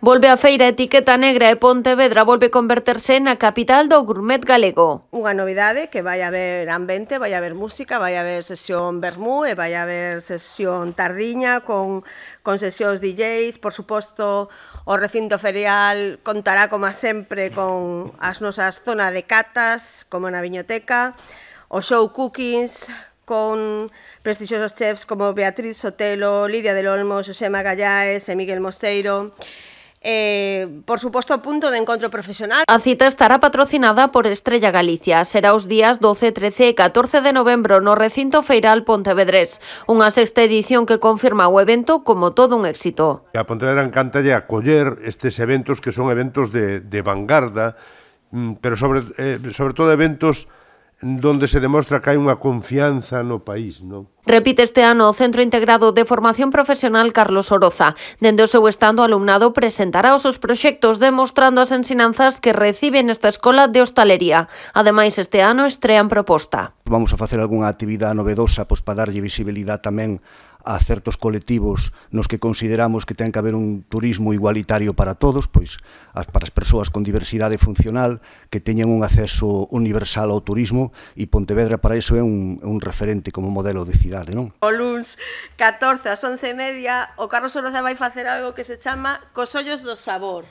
Volve a feira Etiqueta Negra e Pontevedra volve converterse na capital do gourmet galego. Unha novidade que vai haber ambiente, vai haber música, vai haber sesión vermú e vai haber sesión tardiña con sesións DJs, por suposto o recinto ferial contará como sempre con as nosas zonas de catas, como na viñoteca, o show cookings, con prestixiosos chefs como Beatriz Sotelo, Lidia del Olmo, Xosé Magallaes e Miguel Mosteiro. Por suposto, punto de encontro profesional. A cita estará patrocinada por Estrella Galicia. Será os días 12, 13 e 14 de novembro no recinto feiral pontevedrés. Unha sexta edición que confirma o evento como todo un éxito. A Pontevedra encantalle acoller estes eventos que son eventos de vanguarda, pero sobre todo eventos donde se demostra que hai unha confianza no país, non? Repite este ano o Centro Integrado de Formación Profesional Carlos Oroza. Dende o seu stand, o alumnado presentará os seus proxectos demostrando as ensinanzas que recibe nesta escola de hostalería. Ademais, este ano estrean proposta. Vamos a facer algunha actividade novedosa para darlle visibilidade tamén a certos colectivos nos que consideramos que ten que haber un turismo igualitario para todos, pois para as persoas con diversidade funcional que teñan un acceso universal ao turismo, e Pontevedra para iso é un referente como modelo de cidade, non? O luns 14 ás 11:30 o Carlos Oroza vai facer algo que se chama Cos ollos do sabor.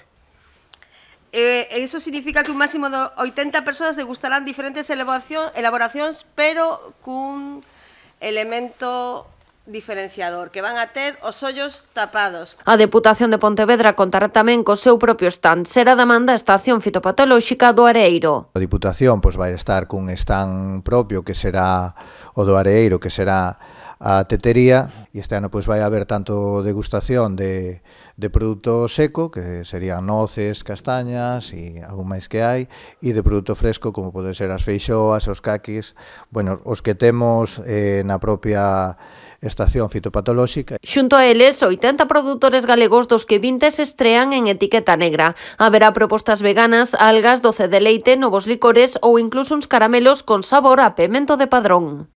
Iso significa que un máximo de 80 persoas degustarán diferentes elaboracións, pero cun elemento diferenciador, que van a ter os ollos tapados. A Deputación de Pontevedra contará tamén co seu propio stand. Será da man da Estación Fitopatolóxica do Areeiro. A Diputación vai estar cun stand propio que será o do Areeiro, que será a tetería, e este ano vai haber tanto degustación de produto seco, que serían noces, castañas e algo máis que hai, e de produto fresco, como poden ser as feixoas, os caquis, os que temos na propia Estación Fitopatolóxica. Xunto a eles, 80 produtores galegos dos que 20 se estrean en Etiqueta Negra. Haberá propostas veganas, algas, doce de leite, novos licores ou incluso uns caramelos con sabor a pemento de Padrón.